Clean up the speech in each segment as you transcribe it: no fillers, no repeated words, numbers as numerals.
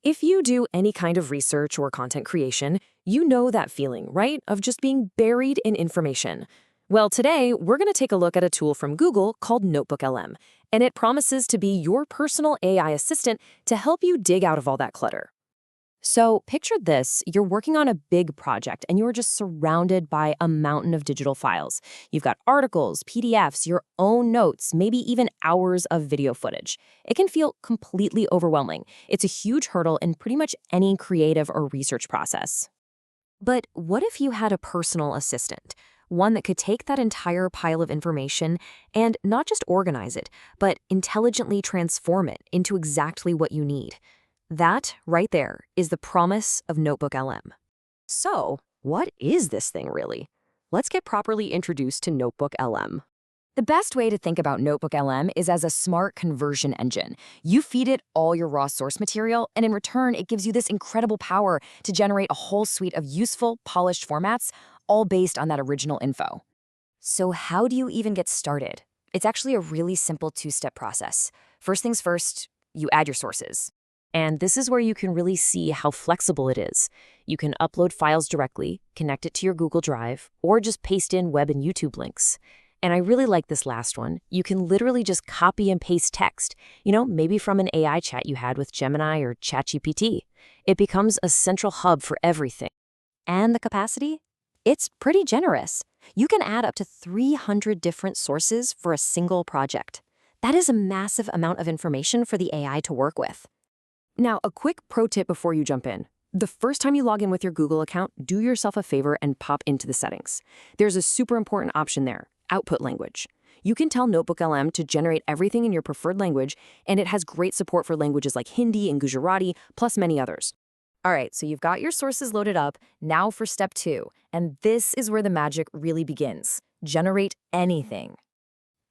If you do any kind of research or content creation, you know that feeling, right? Of just being buried in information. Well, today, we're going to take a look at a tool from Google called NotebookLM, and it promises to be your personal AI assistant to help you dig out of all that clutter. So picture this, you're working on a big project and you're just surrounded by a mountain of digital files. You've got articles, PDFs, your own notes, maybe even hours of video footage. It can feel completely overwhelming. It's a huge hurdle in pretty much any creative or research process. But what if you had a personal assistant? One that could take that entire pile of information and not just organize it, but intelligently transform it into exactly what you need. That, right there, is the promise of NotebookLM. So, what is this thing really? Let's get properly introduced to NotebookLM. The best way to think about NotebookLM is as a smart conversion engine. You feed it all your raw source material, and in return, it gives you this incredible power to generate a whole suite of useful, polished formats, all based on that original info. So how do you even get started? It's actually a really simple two-step process. First things first, you add your sources. And this is where you can really see how flexible it is. You can upload files directly, connect it to your Google Drive, or just paste in web and YouTube links. And I really like this last one. You can literally just copy and paste text, maybe from an AI chat you had with Gemini or ChatGPT. It becomes a central hub for everything. And the capacity? It's pretty generous. You can add up to 300 different sources for a single project. That is a massive amount of information for the AI to work with. Now, a quick pro tip before you jump in. The first time you log in with your Google account, do yourself a favor and pop into the settings. There's a super important option there, output language. You can tell NotebookLM to generate everything in your preferred language, and it has great support for languages like Hindi and Gujarati, plus many others. All right, so you've got your sources loaded up. Now for step 2, and this is where the magic really begins. Generate anything.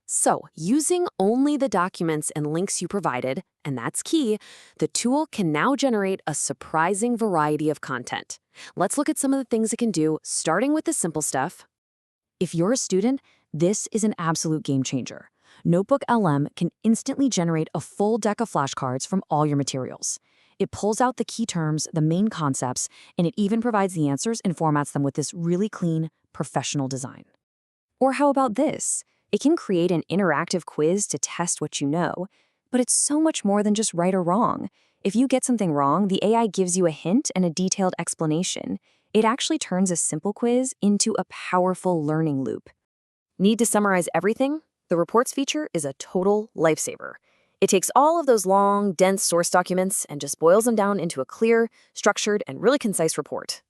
So, using only the documents and links you provided, and that's key, the tool can now generate a surprising variety of content. Let's look at some of the things it can do, starting with the simple stuff. If you're a student, this is an absolute game changer. NotebookLM can instantly generate a full deck of flashcards from all your materials. It pulls out the key terms, the main concepts, and it even provides the answers and formats them with this really clean, professional design. Or how about this? It can create an interactive quiz to test what you know, but it's so much more than just right or wrong. If you get something wrong, the AI gives you a hint and a detailed explanation. It actually turns a simple quiz into a powerful learning loop. Need to summarize everything? The reports feature is a total lifesaver. It takes all of those long, dense source documents and just boils them down into a clear, structured, and really concise report.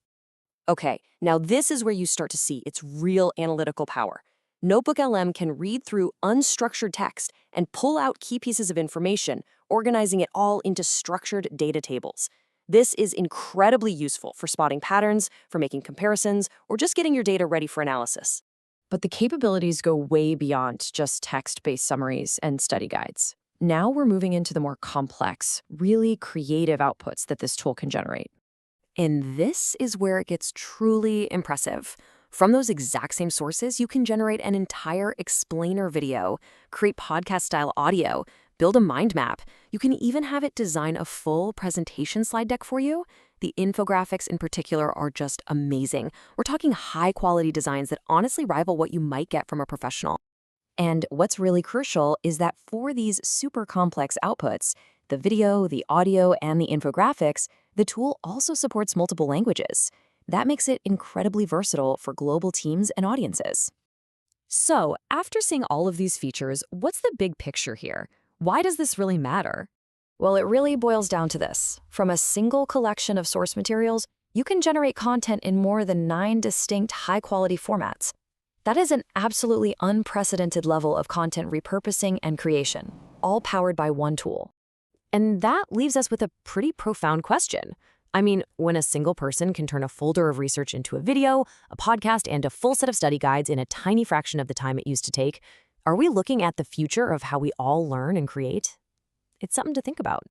Okay, now this is where you start to see its real analytical power. NotebookLM can read through unstructured text and pull out key pieces of information, organizing it all into structured data tables. This is incredibly useful for spotting patterns, for making comparisons, or just getting your data ready for analysis. But the capabilities go way beyond just text-based summaries and study guides. Now we're moving into the more complex, really creative outputs that this tool can generate. And this is where it gets truly impressive. From those exact same sources, you can generate an entire explainer video, create podcast-style audio, build a mind map. You can even have it design a full presentation slide deck for you. The infographics in particular are just amazing. We're talking high-quality designs that honestly rival what you might get from a professional. And what's really crucial is that for these super complex outputs, the video, the audio, and the infographics, the tool also supports multiple languages. That makes it incredibly versatile for global teams and audiences. So, after seeing all of these features, what's the big picture here? Why does this really matter? Well, it really boils down to this. From a single collection of source materials, you can generate content in more than 9 distinct high-quality formats. That is an absolutely unprecedented level of content repurposing and creation, all powered by one tool. And that leaves us with a pretty profound question. I mean, when a single person can turn a folder of research into a video, a podcast, and a full set of study guides in a tiny fraction of the time it used to take, are we looking at the future of how we all learn and create? It's something to think about.